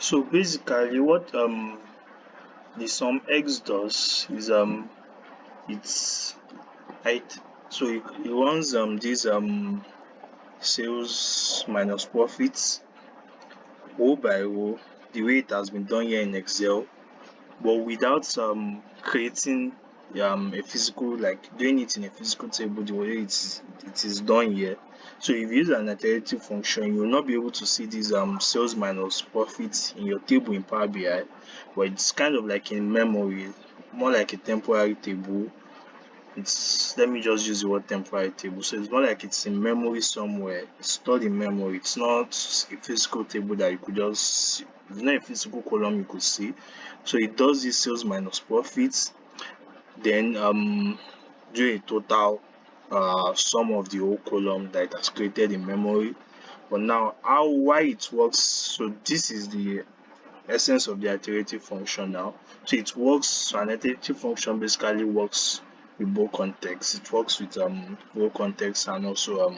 So basically what the SUMX does is it's right. So it runs this sales minus profits row by row, the way it has been done here in Excel, but without creating a physical, like doing it in a physical table the way it is done here. So if you use an iterative function, you will not be able to see this sales minus profit in your table in Power BI, but it's kind of like in memory, more like a temporary table. It's, let me just use the word temporary table. So it's more like it's in memory somewhere. It's stored in memory. It's not a physical table that you could just, it's not a physical column you could see. So it does this sales minus profits, then do a total sum of the whole column that it has created in memory. But now why it works, so this is the essence of the iterative function now. So it works, so an iterative function basically works with both contexts. It works with row context and also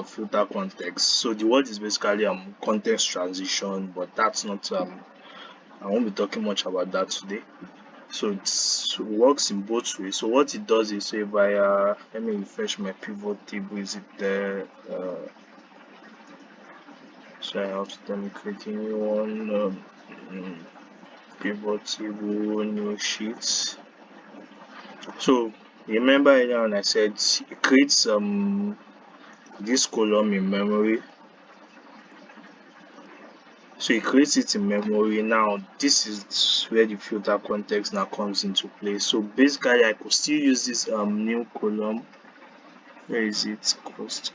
filter context. So the word is basically context transition, but that's not I won't be talking much about that today. So it works in both ways. So what it does is, say via, let me refresh my pivot table, is it there? So I have to create a new one, pivot table, new sheets. So remember earlier on I said it creates this column in memory. So it creates it in memory. Now this is where the filter context now comes into play. So basically I could still use this new column. Where is it? Cost.